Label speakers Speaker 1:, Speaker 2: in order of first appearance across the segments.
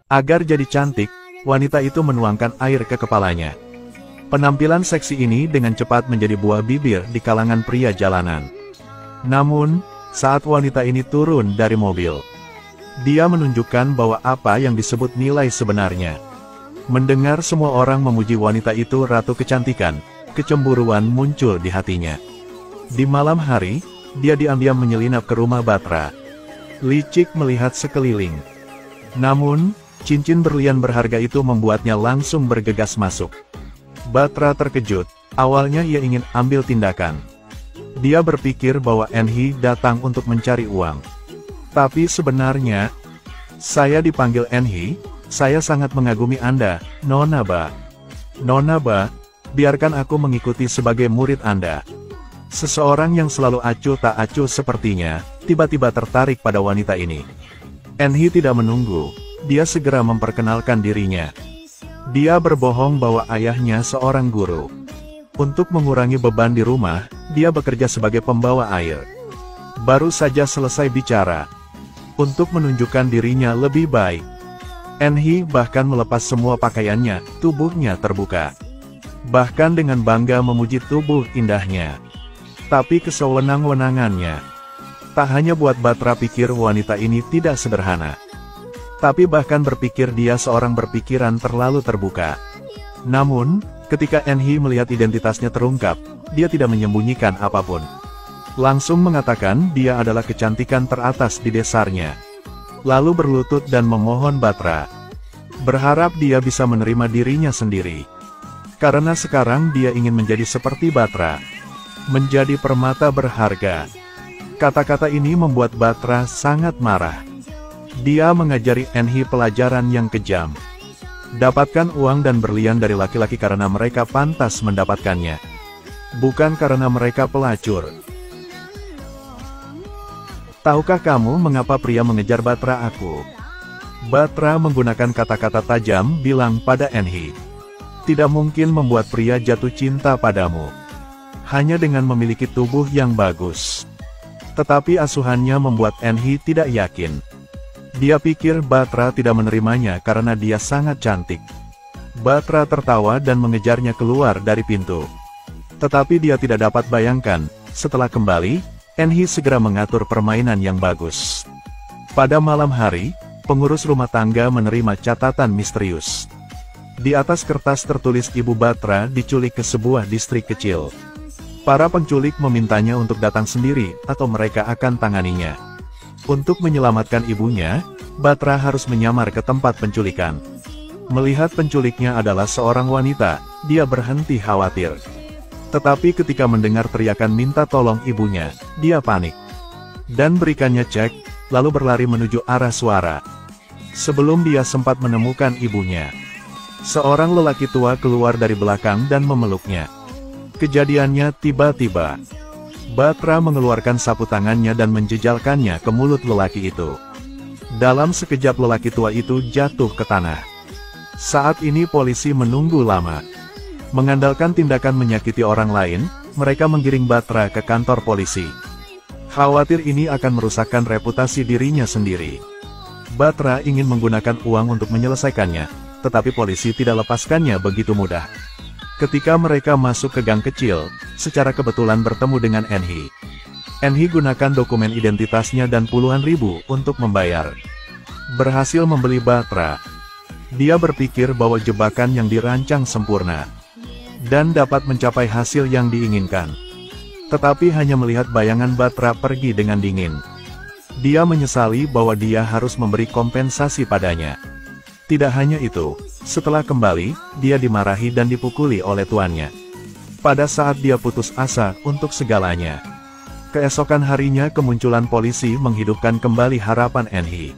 Speaker 1: Agar jadi cantik, wanita itu menuangkan air ke kepalanya. Penampilan seksi ini dengan cepat menjadi buah bibir di kalangan pria jalanan. Namun, saat wanita ini turun dari mobil, dia menunjukkan bahwa apa yang disebut nilai sebenarnya. Mendengar semua orang memuji wanita itu ratu kecantikan, kecemburuan muncul di hatinya. Di malam hari, dia diam-diam menyelinap ke rumah Batra. Licik melihat sekeliling. Namun, cincin berlian berharga itu membuatnya langsung bergegas masuk. Batra terkejut, awalnya ia ingin ambil tindakan. Dia berpikir bahwa Enhi datang untuk mencari uang. Tapi sebenarnya, saya dipanggil Enhi, saya sangat mengagumi Anda, Nona Ba. Nona Ba, biarkan aku mengikuti sebagai murid Anda. Seseorang yang selalu acuh tak acuh sepertinya, tiba-tiba tertarik pada wanita ini. Enhi tidak menunggu, dia segera memperkenalkan dirinya. Dia berbohong bahwa ayahnya seorang guru. Untuk mengurangi beban di rumah, dia bekerja sebagai pembawa air. Baru saja selesai bicara. Untuk menunjukkan dirinya lebih baik, Enhi bahkan melepas semua pakaiannya, tubuhnya terbuka. Bahkan dengan bangga memuji tubuh indahnya. Tapi kesewenang-wenangannya. Tak hanya buat Batra pikir wanita ini tidak sederhana. Tapi bahkan berpikir dia seorang berpikiran terlalu terbuka. Namun, ketika Enhi melihat identitasnya terungkap, dia tidak menyembunyikan apapun. Langsung mengatakan dia adalah kecantikan teratas di desanya. Lalu berlutut dan memohon Batra. Berharap dia bisa menerima dirinya sendiri. Karena sekarang dia ingin menjadi seperti Batra. Menjadi permata berharga. Kata-kata ini membuat Batra sangat marah. Dia mengajari Enhi pelajaran yang kejam. Dapatkan uang dan berlian dari laki-laki karena mereka pantas mendapatkannya. Bukan karena mereka pelacur. Tahukah kamu mengapa pria mengejar Batra aku? Batra menggunakan kata-kata tajam bilang pada Enhi. Tidak mungkin membuat pria jatuh cinta padamu. Hanya dengan memiliki tubuh yang bagus. Tetapi asuhannya membuat Enhi tidak yakin. Dia pikir Batra tidak menerimanya karena dia sangat cantik. Batra tertawa dan mengejarnya keluar dari pintu. Tetapi dia tidak dapat bayangkan, setelah kembali, Enhi segera mengatur permainan yang bagus. Pada malam hari, pengurus rumah tangga menerima catatan misterius. Di atas kertas tertulis ibu Batra diculik ke sebuah distrik kecil. Para penculik memintanya untuk datang sendiri, atau mereka akan tanganinya. Untuk menyelamatkan ibunya, Batra harus menyamar ke tempat penculikan. Melihat penculiknya adalah seorang wanita, dia berhenti khawatir. Tetapi ketika mendengar teriakan minta tolong ibunya, dia panik. Dan berikannya cek, lalu berlari menuju arah suara. Sebelum dia sempat menemukan ibunya, seorang lelaki tua keluar dari belakang dan memeluknya. Kejadiannya tiba-tiba. Batra mengeluarkan sapu tangannya dan menjejalkannya ke mulut lelaki itu. Dalam sekejap lelaki tua itu jatuh ke tanah. Saat ini polisi menunggu lama. Mengandalkan tindakan menyakiti orang lain, mereka menggiring Batra ke kantor polisi. Khawatir ini akan merusakkan reputasi dirinya sendiri. Batra ingin menggunakan uang untuk menyelesaikannya, tetapi polisi tidak lepaskannya begitu mudah. Ketika mereka masuk ke gang kecil, secara kebetulan bertemu dengan Enhi. Enhi gunakan dokumen identitasnya dan puluhan ribu untuk membayar. Berhasil membeli Batra. Dia berpikir bahwa jebakan yang dirancang sempurna dan dapat mencapai hasil yang diinginkan. Tetapi hanya melihat bayangan Batra pergi dengan dingin. Dia menyesali bahwa dia harus memberi kompensasi padanya. Tidak hanya itu, setelah kembali, dia dimarahi dan dipukuli oleh tuannya. Pada saat dia putus asa untuk segalanya. Keesokan harinya kemunculan polisi menghidupkan kembali harapan Enhi.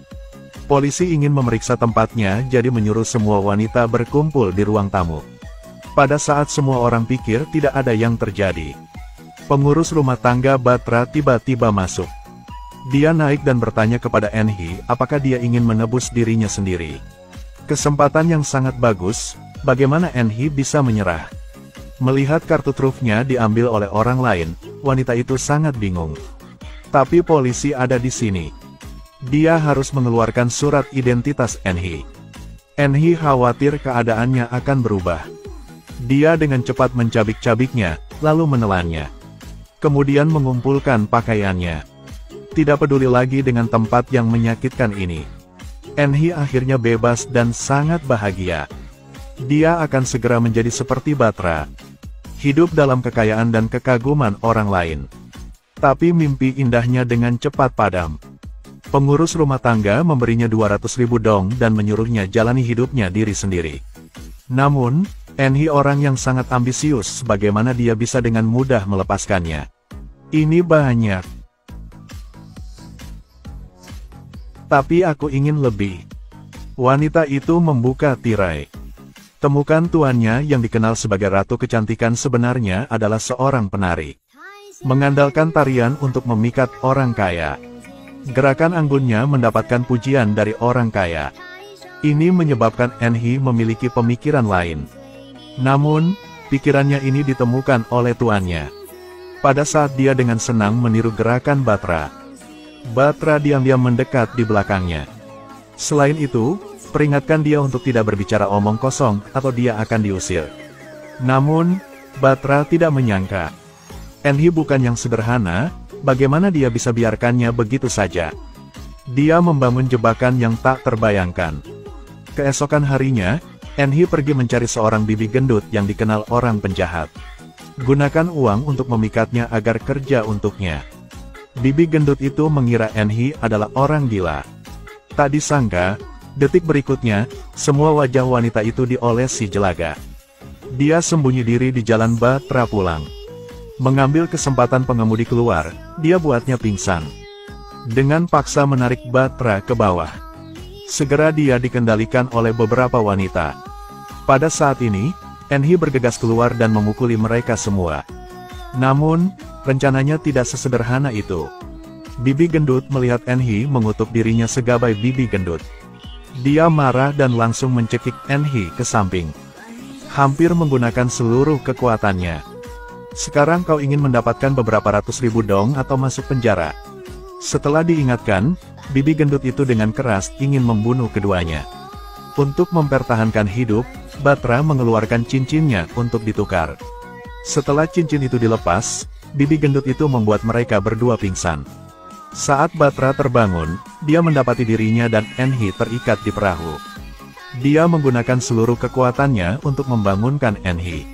Speaker 1: Polisi ingin memeriksa tempatnya jadi menyuruh semua wanita berkumpul di ruang tamu. Pada saat semua orang pikir tidak ada yang terjadi, pengurus rumah tangga Batra tiba-tiba masuk. Dia naik dan bertanya kepada Enhi apakah dia ingin menebus dirinya sendiri. Kesempatan yang sangat bagus, bagaimana Enhi bisa menyerah? Melihat kartu trufnya diambil oleh orang lain, wanita itu sangat bingung. Tapi polisi ada di sini. Dia harus mengeluarkan surat identitas Enhi. Enhi khawatir keadaannya akan berubah. Dia dengan cepat mencabik-cabiknya, lalu menelannya. Kemudian mengumpulkan pakaiannya. Tidak peduli lagi dengan tempat yang menyakitkan ini. Enhi akhirnya bebas dan sangat bahagia. Dia akan segera menjadi seperti Batra. Hidup dalam kekayaan dan kekaguman orang lain. Tapi mimpi indahnya dengan cepat padam. Pengurus rumah tangga memberinya 200.000 dong dan menyuruhnya jalani hidupnya diri sendiri. Namun, Enhi orang yang sangat ambisius, bagaimana dia bisa dengan mudah melepaskannya? Ini banyak. Tapi aku ingin lebih. Wanita itu membuka tirai. Temukan tuannya yang dikenal sebagai Ratu Kecantikan sebenarnya adalah seorang penari. Mengandalkan tarian untuk memikat orang kaya. Gerakan anggunnya mendapatkan pujian dari orang kaya. Ini menyebabkan Enhi memiliki pemikiran lain. Namun, pikirannya ini ditemukan oleh tuannya. Pada saat dia dengan senang meniru gerakan Batra. Batra diam-diam mendekat di belakangnya. Selain itu, peringatkan dia untuk tidak berbicara omong kosong atau dia akan diusir. Namun, Batra tidak menyangka. Enhi bukan yang sederhana, bagaimana dia bisa biarkannya begitu saja? Dia membangun jebakan yang tak terbayangkan. Keesokan harinya, Enhi pergi mencari seorang bibi gendut yang dikenal orang penjahat. Gunakan uang untuk memikatnya agar kerja untuknya. Bibi gendut itu mengira Enhi adalah orang gila. Tak disangka, detik berikutnya, semua wajah wanita itu diolesi jelaga. Dia sembunyi diri di jalan Batra pulang. Mengambil kesempatan pengemudi keluar, dia buatnya pingsan. Dengan paksa menarik Batra ke bawah. Segera dia dikendalikan oleh beberapa wanita. Pada saat ini, Enhi bergegas keluar dan memukuli mereka semua. Namun, rencananya tidak sesederhana itu. Bibi gendut melihat Enhi mengutuk dirinya sebagai bibi gendut. Dia marah dan langsung mencekik Enhi ke samping. Hampir menggunakan seluruh kekuatannya. Sekarang kau ingin mendapatkan beberapa ratus ribu dong atau masuk penjara. Setelah diingatkan, bibi gendut itu dengan keras ingin membunuh keduanya. Untuk mempertahankan hidup, Batra mengeluarkan cincinnya untuk ditukar. Setelah cincin itu dilepas, bibi gendut itu membuat mereka berdua pingsan. Saat Batra terbangun, dia mendapati dirinya dan Enhi terikat di perahu. Dia menggunakan seluruh kekuatannya untuk membangunkan Enhi.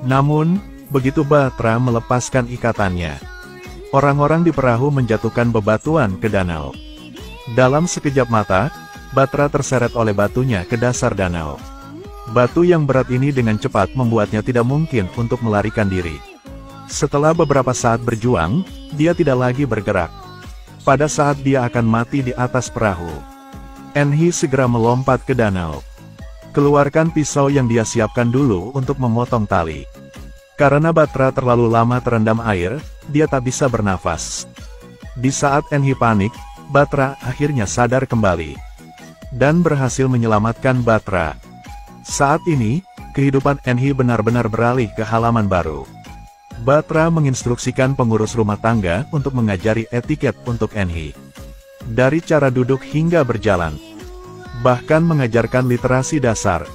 Speaker 1: Namun, begitu Batra melepaskan ikatannya, orang-orang di perahu menjatuhkan bebatuan ke danau. Dalam sekejap mata, Batra terseret oleh batunya ke dasar danau. Batu yang berat ini dengan cepat membuatnya tidak mungkin untuk melarikan diri. Setelah beberapa saat berjuang, dia tidak lagi bergerak. Pada saat dia akan mati di atas perahu, Enhi segera melompat ke danau. Keluarkan pisau yang dia siapkan dulu untuk memotong tali. Karena Batra terlalu lama terendam air, dia tak bisa bernafas. Di saat Enhi panik, Batra akhirnya sadar kembali. Dan berhasil menyelamatkan Batra. Saat ini, kehidupan Enhi benar-benar beralih ke halaman baru. Batra menginstruksikan pengurus rumah tangga untuk mengajari etiket untuk Enhi. Dari cara duduk hingga berjalan. Bahkan mengajarkan literasi dasar.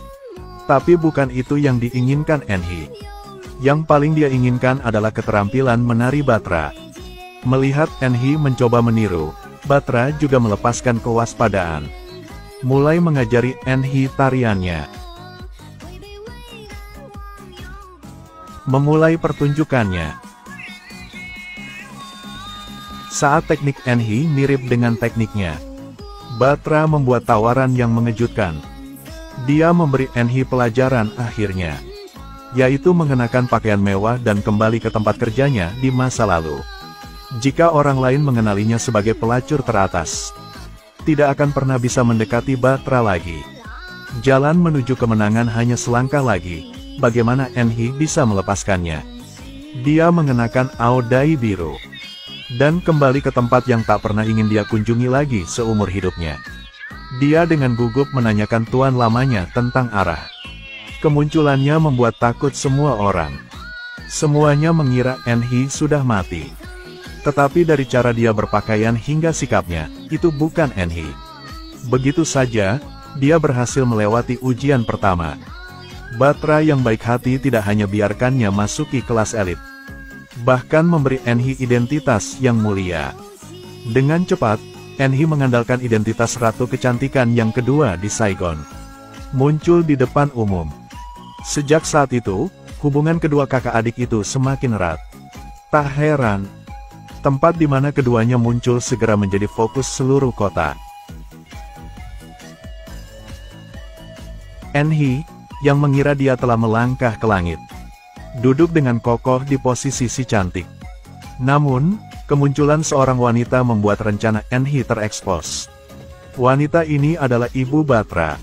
Speaker 1: Tapi bukan itu yang diinginkan Enhi. Yang paling dia inginkan adalah keterampilan menari Batra. Melihat Enhi mencoba meniru, Batra juga melepaskan kewaspadaan. Mulai mengajari Enhi tariannya. Memulai pertunjukannya. Saat teknik Enhi mirip dengan tekniknya, Batra membuat tawaran yang mengejutkan. Dia memberi Enhi pelajaran akhirnya, yaitu mengenakan pakaian mewah dan kembali ke tempat kerjanya di masa lalu. Jika orang lain mengenalinya sebagai pelacur teratas, tidak akan pernah bisa mendekati Batra lagi. Jalan menuju kemenangan hanya selangkah lagi. Bagaimana Enhi bisa melepaskannya? Dia mengenakan aodai biru. Dan kembali ke tempat yang tak pernah ingin dia kunjungi lagi seumur hidupnya. Dia dengan gugup menanyakan tuan lamanya tentang arah. Kemunculannya membuat takut semua orang. Semuanya mengira Enhi sudah mati. Tetapi dari cara dia berpakaian hingga sikapnya, itu bukan Enhi. Begitu saja, dia berhasil melewati ujian pertama. Batra yang baik hati tidak hanya biarkannya masuki kelas elit, bahkan memberi Enhi identitas yang mulia. Dengan cepat, Enhi mengandalkan identitas ratu kecantikan yang kedua di Saigon, muncul di depan umum. Sejak saat itu, hubungan kedua kakak adik itu semakin erat. Tak heran, tempat di mana keduanya muncul segera menjadi fokus seluruh kota. Enhi, yang mengira dia telah melangkah ke langit, duduk dengan kokoh di posisi si cantik. Namun, kemunculan seorang wanita membuat rencana Enhi terekspos. Wanita ini adalah ibu Batra.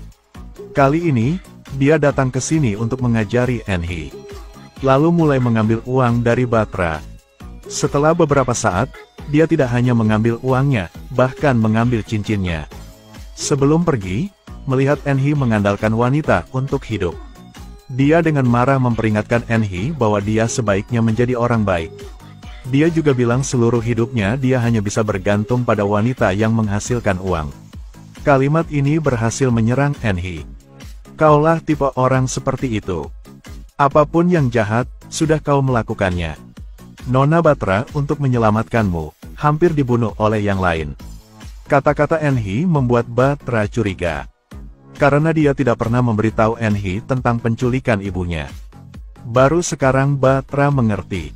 Speaker 1: Kali ini, dia datang ke sini untuk mengajari Enhi, lalu mulai mengambil uang dari Batra. Setelah beberapa saat, dia tidak hanya mengambil uangnya, bahkan mengambil cincinnya. Sebelum pergi, melihat Enhi mengandalkan wanita untuk hidup, dia dengan marah memperingatkan Enhi bahwa dia sebaiknya menjadi orang baik. Dia juga bilang seluruh hidupnya dia hanya bisa bergantung pada wanita yang menghasilkan uang. Kalimat ini berhasil menyerang Enhi. Kaulah tipe orang seperti itu. Apapun yang jahat, sudah kau melakukannya. Nona Batra untuk menyelamatkanmu, hampir dibunuh oleh yang lain. Kata-kata Enhi membuat Batra curiga, karena dia tidak pernah memberitahu Enhi tentang penculikan ibunya. Baru sekarang Batra mengerti.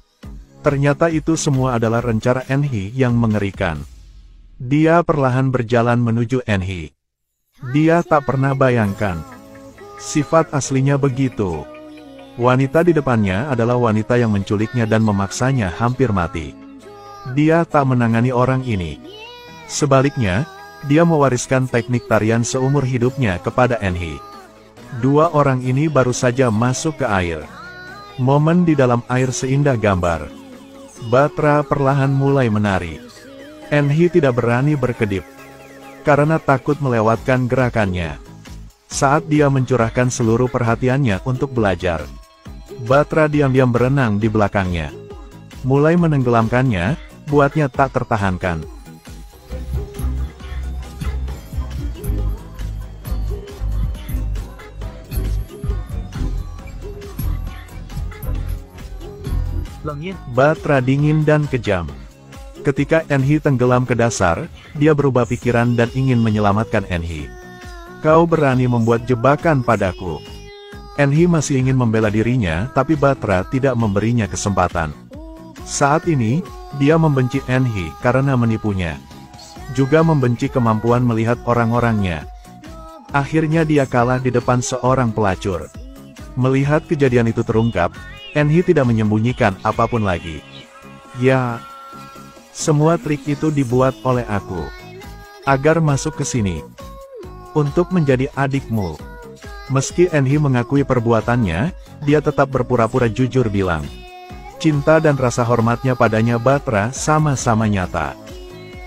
Speaker 1: Ternyata itu semua adalah rencana Enhi yang mengerikan. Dia perlahan berjalan menuju Enhi. Dia tak pernah bayangkan sifat aslinya begitu. Wanita di depannya adalah wanita yang menculiknya dan memaksanya hampir mati. Dia tak menangani orang ini. Sebaliknya, dia mewariskan teknik tarian seumur hidupnya kepada Enhi. Dua orang ini baru saja masuk ke air. Momen di dalam air seindah gambar. Batra perlahan mulai menari. Enhi tidak berani berkedip, karena takut melewatkan gerakannya. Saat dia mencurahkan seluruh perhatiannya untuk belajar, Batra diam-diam berenang di belakangnya. Mulai menenggelamkannya, buatnya tak tertahankan. Batra dingin dan kejam. Ketika Enhi tenggelam ke dasar, dia berubah pikiran dan ingin menyelamatkan Enhi. Kau berani membuat jebakan padaku. Enhi masih ingin membela dirinya, tapi Batra tidak memberinya kesempatan. Saat ini, dia membenci Enhi karena menipunya. Juga membenci kemampuan melihat orang-orangnya. Akhirnya dia kalah di depan seorang pelacur. Melihat kejadian itu terungkap, Enhi tidak menyembunyikan apapun lagi. Ya, semua trik itu dibuat oleh aku, agar masuk ke sini, untuk menjadi adikmu. Meski Enhi mengakui perbuatannya, dia tetap berpura-pura jujur bilang, cinta dan rasa hormatnya padanya Batra sama-sama nyata.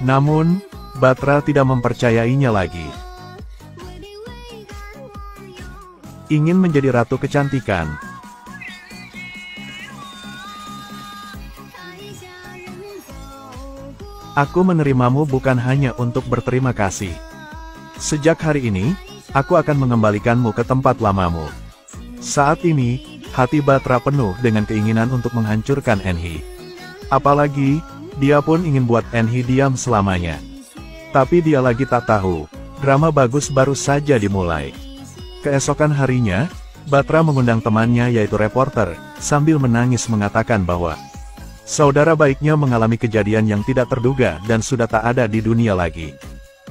Speaker 1: Namun, Batra tidak mempercayainya lagi. Ingin menjadi ratu kecantikan. Aku menerimamu bukan hanya untuk berterima kasih. Sejak hari ini, aku akan mengembalikanmu ke tempat lamamu. Saat ini, hati Batra penuh dengan keinginan untuk menghancurkan Enhi. Apalagi, dia pun ingin buat Enhi diam selamanya. Tapi dia lagi tak tahu, drama bagus baru saja dimulai. Keesokan harinya, Batra mengundang temannya yaitu reporter, sambil menangis mengatakan bahwa saudara baiknya mengalami kejadian yang tidak terduga dan sudah tak ada di dunia lagi.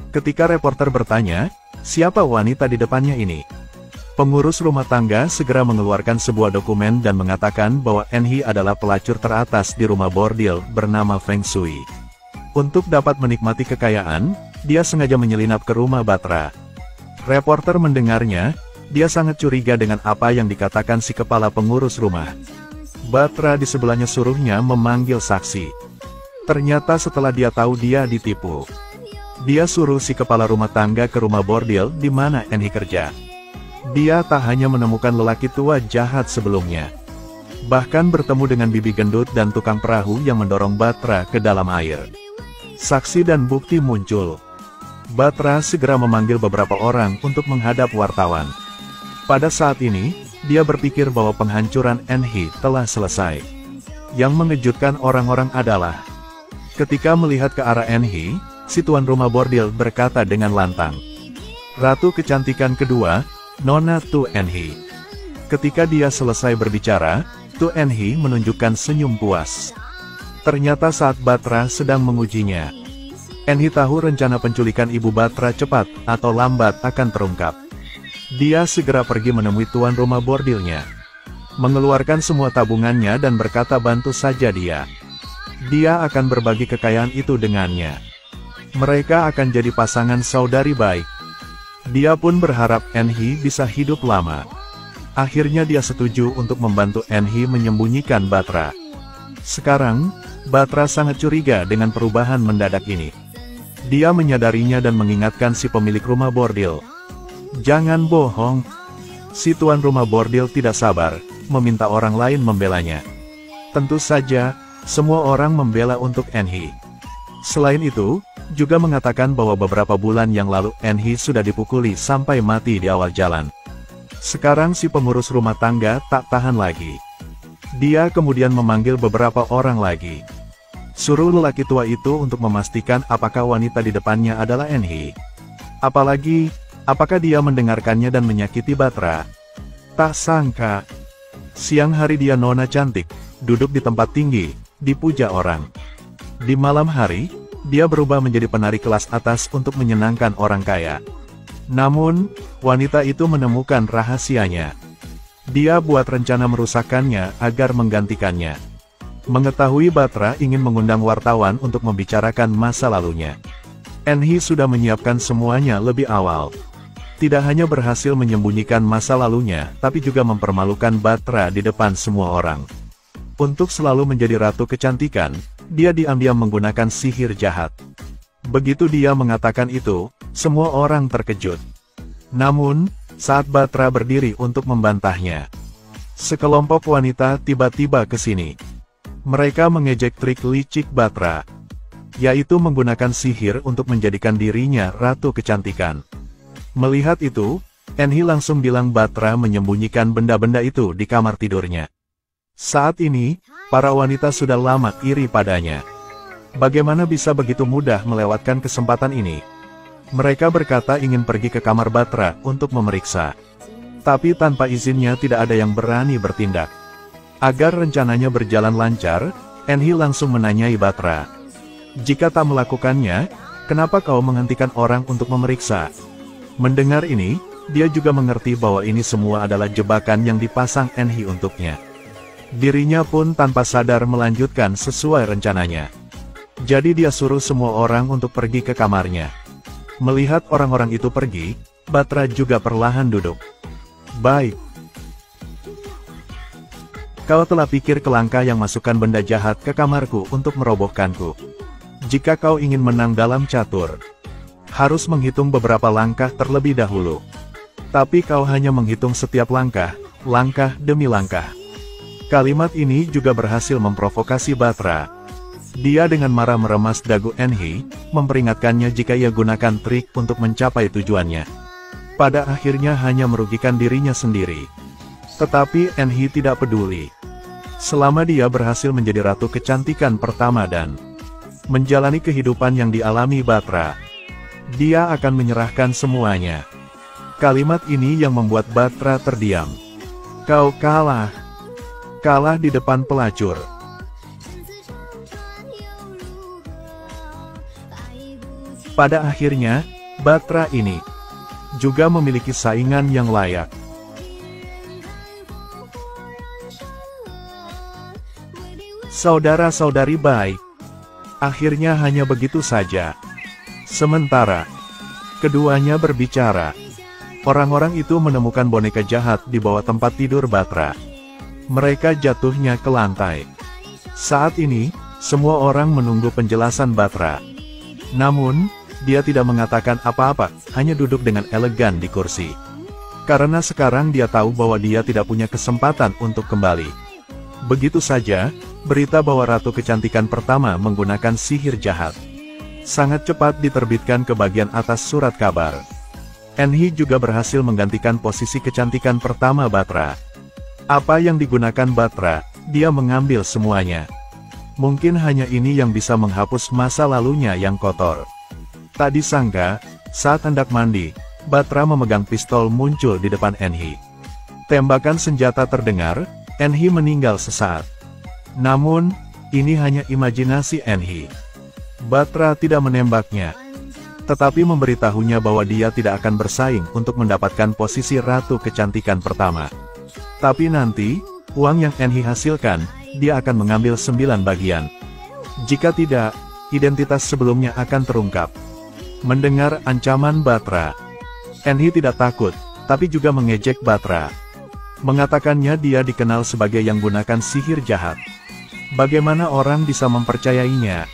Speaker 1: Ketika reporter bertanya, siapa wanita di depannya ini? Pengurus rumah tangga segera mengeluarkan sebuah dokumen dan mengatakan bahwa Enhi adalah pelacur teratas di rumah bordil bernama Feng Shui. Untuk dapat menikmati kekayaan, dia sengaja menyelinap ke rumah Batra. Reporter mendengarnya, dia sangat curiga dengan apa yang dikatakan si kepala pengurus rumah. Batra di sebelahnya suruhnya memanggil saksi. Ternyata setelah dia tahu dia ditipu, dia suruh si kepala rumah tangga ke rumah bordil di mana Enhi kerja. Dia tak hanya menemukan lelaki tua jahat sebelumnya, bahkan bertemu dengan bibi gendut dan tukang perahu yang mendorong Batra ke dalam air. Saksi dan bukti muncul. Batra segera memanggil beberapa orang untuk menghadap wartawan. Pada saat ini, dia berpikir bahwa penghancuran Enhi telah selesai. Yang mengejutkan orang-orang adalah, ketika melihat ke arah Enhi, si tuan rumah bordil berkata dengan lantang, "Ratu kecantikan kedua, Nona Tu Enhi." Ketika dia selesai berbicara, Tu Enhi menunjukkan senyum puas. Ternyata saat Batra sedang mengujinya, Enhi tahu rencana penculikan ibu Batra cepat atau lambat akan terungkap. Dia segera pergi menemui tuan rumah bordilnya, mengeluarkan semua tabungannya dan berkata bantu saja dia. Dia akan berbagi kekayaan itu dengannya. Mereka akan jadi pasangan saudari baik. Dia pun berharap Enhi bisa hidup lama. Akhirnya dia setuju untuk membantu Enhi menyembunyikan Batra. Sekarang, Batra sangat curiga dengan perubahan mendadak ini. Dia menyadarinya dan mengingatkan si pemilik rumah bordil. "Jangan bohong." Si tuan rumah bordil tidak sabar, meminta orang lain membelanya. Tentu saja, semua orang membela untuk Enhi. Selain itu, juga mengatakan bahwa beberapa bulan yang lalu Enhi sudah dipukuli sampai mati di awal jalan. Sekarang si pengurus rumah tangga tak tahan lagi. Dia kemudian memanggil beberapa orang lagi. Suruh lelaki tua itu untuk memastikan apakah wanita di depannya adalah Enhi. Apakah dia mendengarkannya dan menyakiti Batra? Tak sangka, siang hari dia nona cantik, duduk di tempat tinggi, dipuja orang. Di malam hari, dia berubah menjadi penari kelas atas untuk menyenangkan orang kaya. Namun, wanita itu menemukan rahasianya. Dia buat rencana merusakkannya agar menggantikannya. Mengetahui Batra ingin mengundang wartawan untuk membicarakan masa lalunya, Enhi sudah menyiapkan semuanya lebih awal. Tidak hanya berhasil menyembunyikan masa lalunya, tapi juga mempermalukan Batra di depan semua orang. Untuk selalu menjadi ratu kecantikan, dia diam-diam menggunakan sihir jahat. Begitu dia mengatakan itu, semua orang terkejut. Namun, saat Batra berdiri untuk membantahnya, sekelompok wanita tiba-tiba ke sini. Mereka mengejek trik licik Batra, yaitu menggunakan sihir untuk menjadikan dirinya ratu kecantikan. Melihat itu, Enhi langsung bilang Batra menyembunyikan benda-benda itu di kamar tidurnya. Saat ini, para wanita sudah lama iri padanya. Bagaimana bisa begitu mudah melewatkan kesempatan ini? Mereka berkata ingin pergi ke kamar Batra untuk memeriksa. Tapi tanpa izinnya tidak ada yang berani bertindak. Agar rencananya berjalan lancar, Enhi langsung menanyai Batra. "Jika tak melakukannya, kenapa kau menghentikan orang untuk memeriksa?" Mendengar ini, dia juga mengerti bahwa ini semua adalah jebakan yang dipasang Enhi untuknya. Dirinya pun tanpa sadar melanjutkan sesuai rencananya. Jadi dia suruh semua orang untuk pergi ke kamarnya. Melihat orang-orang itu pergi, Batra juga perlahan duduk. "Baik. Kau telah pikir ke langkah yang masukkan benda jahat ke kamarku untuk merobohkanku. Jika kau ingin menang dalam catur, harus menghitung beberapa langkah terlebih dahulu. Tapi kau hanya menghitung setiap langkah demi langkah." Kalimat ini juga berhasil memprovokasi Batra. Dia dengan marah meremas dagu Enhi, memperingatkannya jika ia gunakan trik untuk mencapai tujuannya. Pada akhirnya hanya merugikan dirinya sendiri. Tetapi Enhi tidak peduli. Selama dia berhasil menjadi ratu kecantikan pertama dan menjalani kehidupan yang dialami Batra, dia akan menyerahkan semuanya. Kalimat ini yang membuat Batra terdiam. "Kau kalah. Kalah di depan pelacur." Pada akhirnya, Batra ini juga memiliki saingan yang layak. Saudara-saudari baik, akhirnya hanya begitu saja. Sementara keduanya berbicara, orang-orang itu menemukan boneka jahat di bawah tempat tidur Batra. Mereka jatuhnya ke lantai. Saat ini, semua orang menunggu penjelasan Batra. Namun, dia tidak mengatakan apa-apa, hanya duduk dengan elegan di kursi. Karena sekarang dia tahu bahwa dia tidak punya kesempatan untuk kembali. Begitu saja, berita bahwa ratu kecantikan pertama menggunakan sihir jahat sangat cepat diterbitkan ke bagian atas surat kabar. Enhee juga berhasil menggantikan posisi kecantikan pertama Batra. Apa yang digunakan Batra, dia mengambil semuanya. Mungkin hanya ini yang bisa menghapus masa lalunya yang kotor. Tak disangka, saat hendak mandi, Batra memegang pistol muncul di depan Enhee. Tembakan senjata terdengar, Enhee meninggal sesaat. Namun, ini hanya imajinasi Enhee. Batra tidak menembaknya, tetapi memberitahunya bahwa dia tidak akan bersaing untuk mendapatkan posisi ratu kecantikan pertama. Tapi nanti, uang yang Enhee hasilkan, dia akan mengambil 9 bagian. Jika tidak, identitas sebelumnya akan terungkap. Mendengar ancaman Batra, Enhee tidak takut, tapi juga mengejek Batra. Mengatakannya dia dikenal sebagai yang gunakan sihir jahat. Bagaimana orang bisa mempercayainya?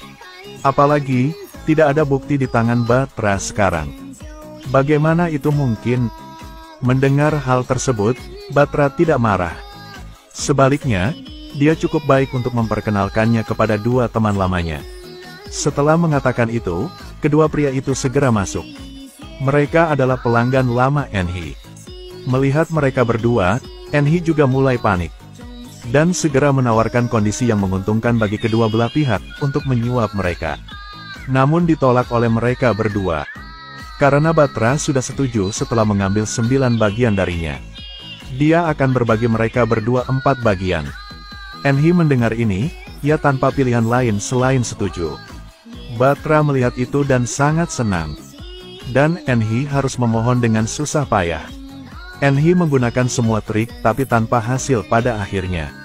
Speaker 1: Apalagi, tidak ada bukti di tangan Batra sekarang. Bagaimana itu mungkin? Mendengar hal tersebut, Batra tidak marah. Sebaliknya, dia cukup baik untuk memperkenalkannya kepada dua teman lamanya. Setelah mengatakan itu, kedua pria itu segera masuk. Mereka adalah pelanggan lama Enhee. Melihat mereka berdua, Enhee juga mulai panik. Dan segera menawarkan kondisi yang menguntungkan bagi kedua belah pihak untuk menyuap mereka. Namun ditolak oleh mereka berdua. Karena Batra sudah setuju setelah mengambil 9 bagian darinya. Dia akan berbagi mereka berdua 4 bagian. Enhee mendengar ini, ia tanpa pilihan lain selain setuju. Batra melihat itu dan sangat senang. Dan Enhee harus memohon dengan susah payah. Enhee menggunakan semua trik tapi tanpa hasil pada akhirnya.